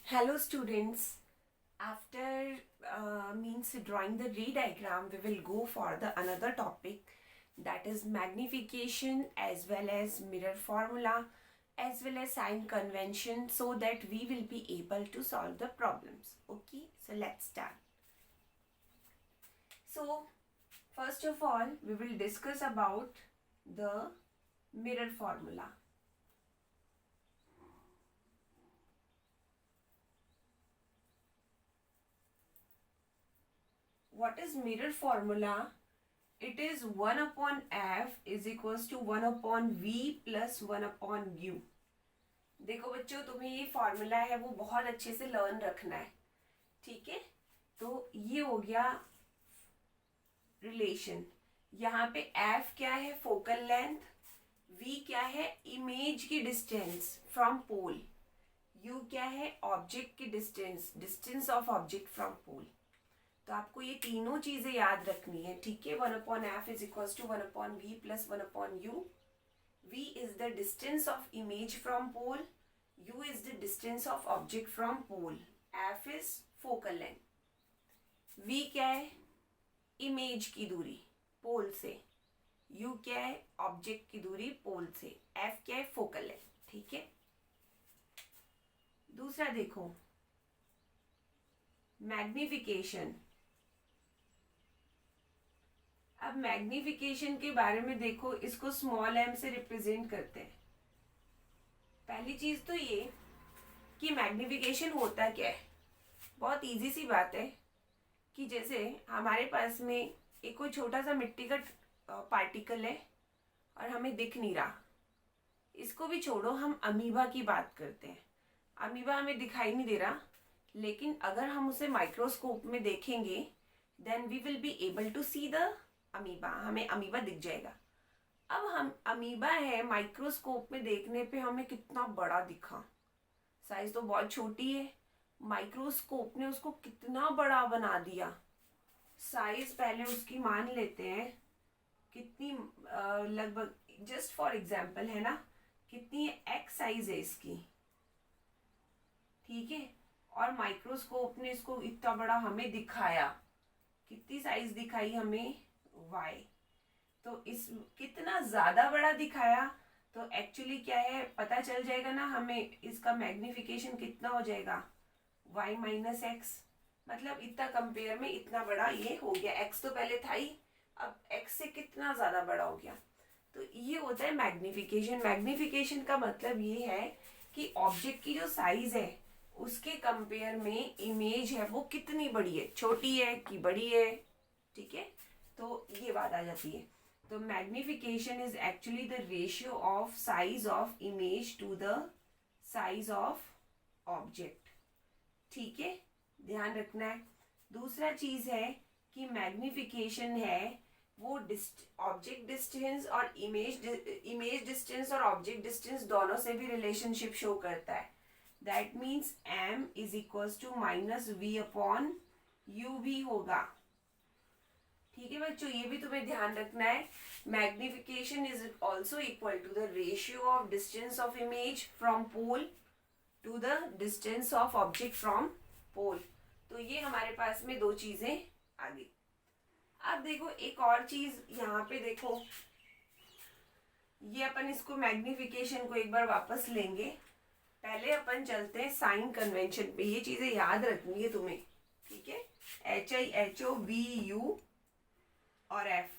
Hello students, after means drawing the ray diagram, we will go for the another topic, that is magnification as well as mirror formula as well as sign convention, so that we will be able to solve the problems. Okay, so let's start. So first of all, we will discuss about the mirror formula. What is mirror formula? It is 1 upon f is equals to 1 upon v plus 1 upon u. देखो बच्चों, तुम्हें ये formula है वो बहुत अच्छे से learn रखना है, ठीक है। तो ये हो गया रिलेशन। यहाँ पे f क्या है, फोकल लेंथ, v क्या है, इमेज की डिस्टेंस फ्रॉम पोल, u क्या है, ऑब्जेक्ट की distance, distance of object from pole. तो आपको ये तीनों चीजें याद रखनी है, ठीक है। 1 upon f is equals to 1 upon v plus 1 upon u. v is the distance of image from pole, u is the distance of object from pole, f is focal length, v क्या है, image की दूरी पोल से, u क्या है, object की दूरी पोल से, f क्या है, फोकल लेंथ, ठीक है। दूसरा देखो, मैग्निफिकेशन। अब मैग्निफिकेशन के बारे में देखो, इसको स्मॉल m से रिप्रेजेंट करते हैं। पहली चीज तो ये कि मैग्निफिकेशन होता क्या है। बहुत इजी सी बात है कि जैसे हमारे पास में एक कोई छोटा सा मिट्टी का पार्टिकल है और हमें दिख नहीं रहा, इसको भी छोड़ो, हम अमीबा की बात करते हैं। अमीबा हमें दिखाई नहीं दे रहा, लेकिन अगर हम उसे माइक्रोस्कोप में देखेंगे then we will be able to see the amoeba, हमें अमीबा दिख जाएगा। अब हम अमीबा है, माइक्रोस्कोप में देखने पे हमें कितना बड़ा दिखा, साइज तो बहुत छोटी है, माइक्रोस्कोप ने उसको कितना बड़ा बना दिया। साइज पहले उसकी मान लेते हैं कितनी, लगभग जस्ट फॉर एग्जांपल है ना, कितनी एक्स साइज है इसकी, ठीक है। और माइक्रोस्कोप ने इसको इतना बड़ा हमें दिखाया, कितनी साइज दिखाई हमें, y। तो इस कितना ज्यादा बड़ा दिखाया, तो एक्चुअली क्या है पता चल जाएगा ना हमें, इसका मैग्निफिकेशन कितना हो जाएगा, y माइनस एक्स। मतलब इतना कंपेयर में इतना बड़ा ये हो गया, x तो पहले था ही, अब x से कितना ज्यादा बड़ा हो गया। तो ये होता है मैग्निफिकेशन। मैग्निफिकेशन का मतलब ये है कि ऑब्जेक्ट की जो साइज है उसके कंपेयर में इमेज है वो कितनी बड़ी है, छोटी है कि बड़ी है, ठीक है। तो ये बात आ जाती है। तो magnification is actually the ratio of size of image to the size of object, ठीक है, ध्यान रखना है। दूसरा चीज है कि मैग्निफिकेशन है वो ऑब्जेक्ट डिस्टेंस और इमेज डिस्टेंस और ऑब्जेक्ट डिस्टेंस दोनों से भी रिलेशनशिप शो करता है। That means m is equals to minus v upon u भी होगा, ठीक है बच्चों, ये भी तुम्हें ध्यान रखना है। Magnification is also equal to the ratio of distance of image from pole to the distance of object from pole. तो ये हमारे पास में दो चीजें आ गई। अब देखो एक और चीज यहाँ पे देखो, ये अपन इसको मैग्निफिकेशन को एक बार वापस लेंगे। पहले अपन चलते हैं साइन कन्वेंशन पे, ये चीजें याद रखनी है तुम्हें, ठीक है। HI, HO, VU और F।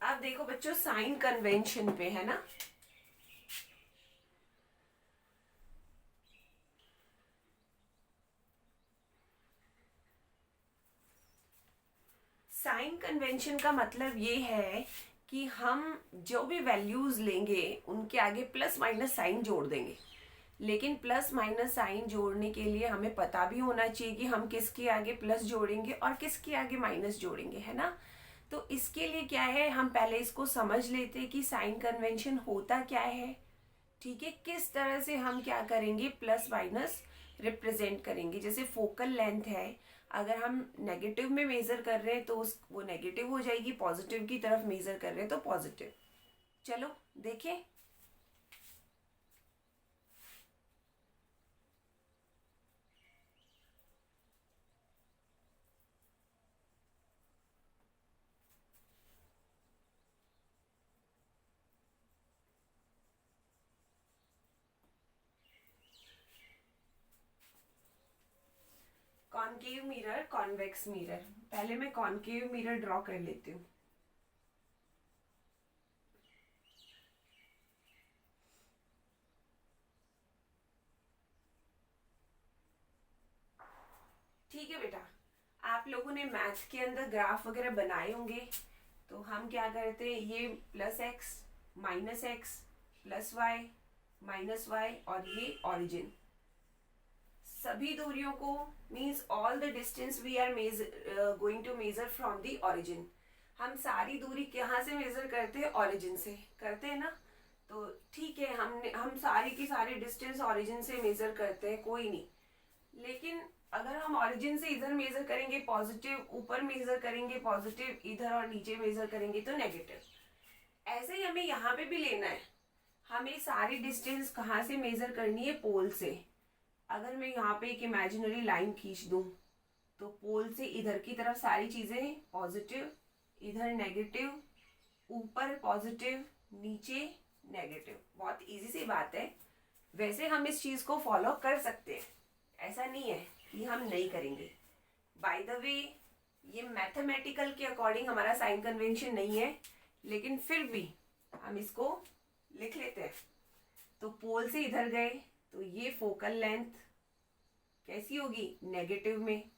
अब देखो बच्चों साइन कन्वेंशन पे है ना, साइन कन्वेंशन का मतलब ये है कि हम जो भी वैल्यूज लेंगे उनके आगे प्लस माइनस साइन जोड़ देंगे। लेकिन प्लस माइनस साइन जोड़ने के लिए हमें पता भी होना चाहिए कि हम किसके आगे प्लस जोड़ेंगे और किसके आगे माइनस जोड़ेंगे, है ना। तो इसके लिए क्या है, हम पहले इसको समझ लेते हैं कि साइन कन्वेंशन होता क्या है, ठीक है। किस तरह से हम क्या करेंगे, प्लस माइनस रिप्रेजेंट करेंगे। जैसे फोकल लेंथ है, अगर हम नेगेटिव में मेजर कर रहे हैं तो वो नेगेटिव हो जाएगी, पॉजिटिव की तरफ मेजर कर रहे हैं तो पॉजिटिव। चलो देखें, कॉनकेव मिरर, कॉन्वेक्स मिरर। पहले मैं कॉनकेव मिरर ड्रॉ कर लेती हूँ। ठीक है बेटा, आप लोगों ने मैथ के अंदर ग्राफ वगैरह बनाए होंगे। तो हम क्या करते हैं, ये plus x minus x plus y minus y और ये ऑरिजिन, सभी दूरियों को means all the distance we are going to measure from the origin. हम सारी दूरी कहाँ से मेजर करते हैं, ऑरिजिन से करते हैं ना। तो ठीक है, हम सारी की सारी डिस्टेंस ऑरिजिन से मेजर करते हैं, कोई नहीं। लेकिन अगर हम ऑरिजिन से इधर मेजर करेंगे पॉजिटिव, ऊपर मेजर करेंगे पॉजिटिव, इधर और नीचे मेजर करेंगे तो नेगेटिव। ऐसे ही हमें यहाँ पे भी लेना है। हमें सारी डिस्टेंस कहाँ से मेजर करनी है, पोल से। अगर मैं यहाँ पे एक इमेजिनरी लाइन खींच दूं तो पोल से इधर की तरफ सारी चीजें पॉजिटिव, इधर नेगेटिव, ऊपर पॉजिटिव, नीचे नेगेटिव। बहुत इजी सी बात है। वैसे हम इस चीज को फॉलो कर सकते हैं, ऐसा नहीं है कि हम नहीं करेंगे। बाय द वे, ये मैथमेटिकल के अकॉर्डिंग हमारा साइन कन्वेंशन नहीं है, लेकिन फिर भी हम इसको लिख लेते हैं। तो पोल से इधर गए तो ये फोकल लेंथ कैसी होगी, नेगेटिव में।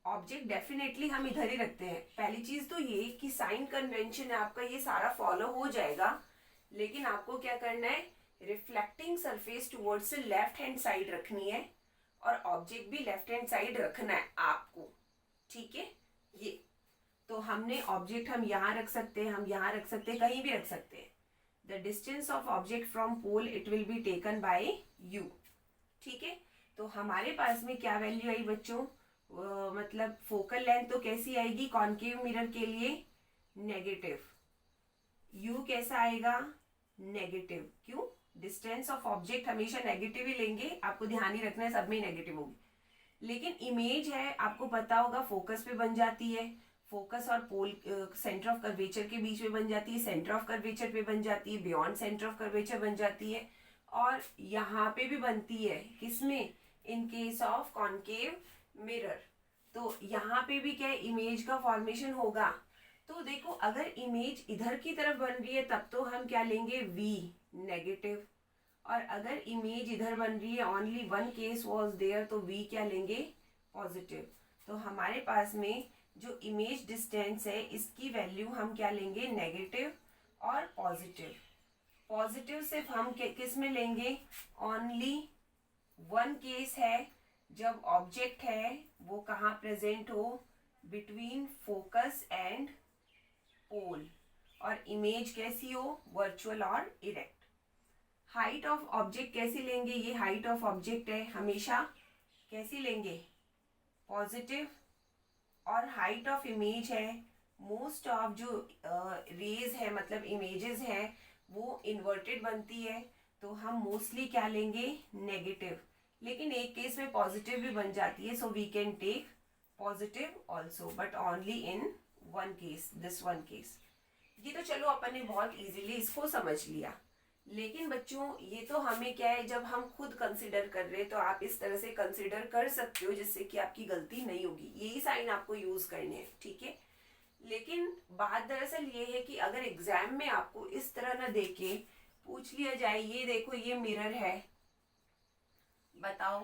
ऑब्जेक्ट डेफिनेटली हम इधर ही रखते हैं। पहली चीज तो ये कि साइन कन्वेंशन है आपका, ये सारा फॉलो हो जाएगा, लेकिन आपको क्या करना है, रिफ्लेक्टिंग सरफेस टुवर्ड्स से लेफ्ट हैंड साइड रखनी है और ऑब्जेक्ट भी लेफ्ट हैंड साइड रखना है आपको। ठीक है, ये तो हमने ऑब्जेक्ट हम यहाँ रख सकते हैं, हम यहाँ रख सकते हैं, कहीं भी रख सकते हैं। The distance of object from pole it will be taken by you. ठीक है, तो हमारे पास में क्या वैल्यू आई बच्चों, मतलब फोकल लेंथ तो कैसी आएगी कॉनकेव मिरर के लिए, नेगेटिव। यू कैसा आएगा, नेगेटिव। क्यों, डिस्टेंस ऑफ ऑब्जेक्ट हमेशा नेगेटिव ही लेंगे, आपको ध्यान ही रखना है, सब में नेगेटिव होगी। लेकिन इमेज है, आपको पता होगा फोकस पे बन जाती है, फोकस और पोल सेंटर ऑफ कर्वेचर के बीच में बन जाती है, सेंटर ऑफ कर्वेचर पे बन जाती है, बियॉन्ड सेंटर ऑफ कर्वेचर बन जाती है, और यहाँ पे भी बनती है, किसमें, in case of concave mirror. तो यहाँ पे भी क्या इमेज का फॉर्मेशन होगा। तो देखो, अगर इमेज इधर की तरफ बन रही है तब तो हम क्या लेंगे, V नेगेटिव, और अगर इमेज इधर बन रही है, only one case was there, तो V क्या लेंगे, पॉजिटिव। तो हमारे पास में जो इमेज डिस्टेंस है इसकी वैल्यू हम क्या लेंगे, नेगेटिव और पॉजिटिव। पॉजिटिव सिर्फ हम किस में लेंगे, ओनली वन केस है जब ऑब्जेक्ट है वो कहाँ प्रेजेंट हो, बिटवीन फोकस एंड पोल, और इमेज कैसी हो, वर्चुअल और इरेक्ट। हाइट ऑफ ऑब्जेक्ट कैसी लेंगे, ये हाइट ऑफ ऑब्जेक्ट है, हमेशा कैसी लेंगे, पॉजिटिव। और हाइट ऑफ इमेज है, मोस्ट ऑफ जो रेज है मतलब इमेजेस है वो इन्वर्टेड बनती है, तो हम मोस्टली क्या लेंगे, नेगेटिव। लेकिन एक केस में पॉजिटिव भी बन जाती है, so we can take positive also, but only in one case, this one case. ये तो चलो अपन ने बहुत इजीली इसको समझ लिया। लेकिन बच्चों ये तो हमें क्या है, जब हम खुद कंसिडर कर रहे हैं तो आप इस तरह से कंसिडर कर सकते हो जिससे कि आपकी गलती नहीं होगी, यही साइन आपको यूज करने हैं। ठीक है, लेकिन बात दरअसल ये है कि अगर एग्जाम में आपको इस तरह ना देके पूछ लिया जाए, ये देखो ये मिरर है, बताओ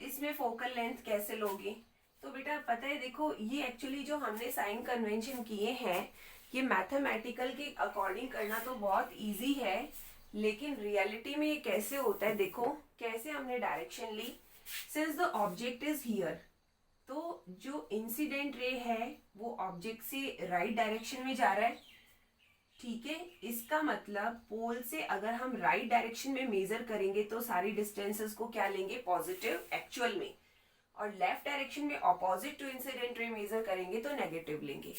इसमें फोकल लेंथ कैसे लोगे, तो बेटा पता है देखो, ये एक्चुअली जो हमने साइन कन्वेंशन किए हैं ये मैथमेटिकल के अकॉर्डिंग करना तो बहुत इजी है, लेकिन रियलिटी में ये कैसे होता है, देखो कैसे हमने डायरेक्शन ली। Since the object is here, तो जो इंसिडेंट रे है वो ऑब्जेक्ट से राइट डायरेक्शन में जा रहा है। ठीक है, इसका मतलब पोल से अगर हम राइट डायरेक्शन में मेजर करेंगे तो सारी डिस्टेंसेस को क्या लेंगे, पॉजिटिव एक्चुअल में, और लेफ्ट डायरेक्शन में opposite to incident ray measure करेंगे तो नेगेटिव लेंगे।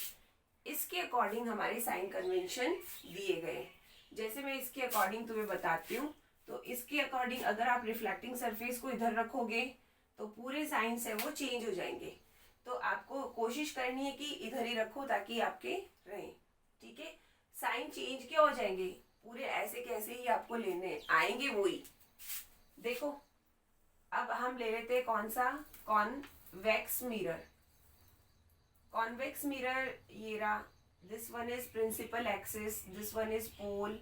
इसके अकॉर्डिंग हमारे साइन कन्वेंशन दिए गए। जैसे मैं इसके अकॉर्डिंग तुम्हें बताती हूँ, तो इसके अकॉर्डिंग अगर आप रिफ्लेक्टिंग सरफेस को इधर रखोगे तो पूरे साइंस है वो चेंज हो जाएंगे। तो आपको कोशिश करनी है कि इधर ही रखो ताकि आपके रहें। ठीक है, साइन चेंज क्या हो जाएंगे, पूरे ऐसे कैसे ही आपको लेने आएंगे वही। देखो अब हम ले लेते हैं कौन सा, कॉन्वेक्स मिरर, कॉन्वेक्स मिरर ये रहा, this one is principal axis, this one is pole,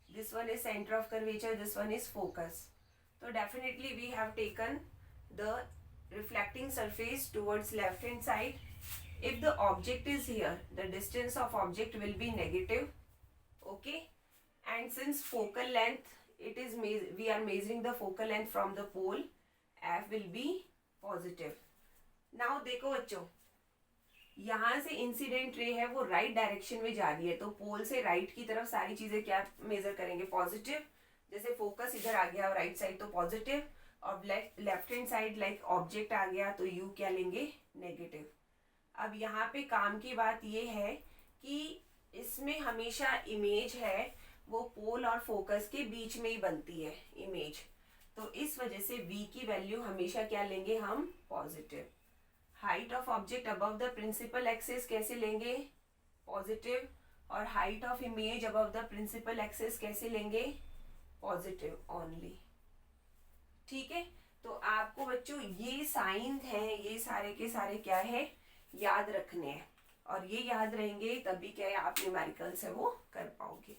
this one is center of curvature, this one is focus. So definitely we have taken the reflecting surface towards left hand side. If the object is here, the distance of object will be negative, okay, and since focal length, it is we are measuring the focal length from the pole, f will be positive. now देखो बच्चों, यहाँ से incident ray है वो right direction में जा रही है, तो पोल से राइट की तरफ सारी चीजें क्या मेजर करेंगे, पॉजिटिव. जैसे फोकस इधर आ गया राइट साइड तो पॉजिटिव, और left hand side like object आ गया तो यू क्या लेंगे, नेगेटिव. अब यहाँ पे काम की बात ये है कि इसमें हमेशा इमेज है वो पोल और फोकस के बीच में ही बनती है इमेज, तो इस वजह से v की वैल्यू हमेशा क्या लेंगे हम, positive. Height of object above the principal axis कैसे लेंगे, पॉजिटिव, और height of image above the principal axis कैसे लेंगे, पॉजिटिव ओनली. ठीक है, तो आपको बच्चों ये साइन है, ये सारे के सारे क्या है, याद रखने हैं, और ये याद रहेंगे तभी क्या है आप न्यूमेरिकल्स है वो कर पाओगे.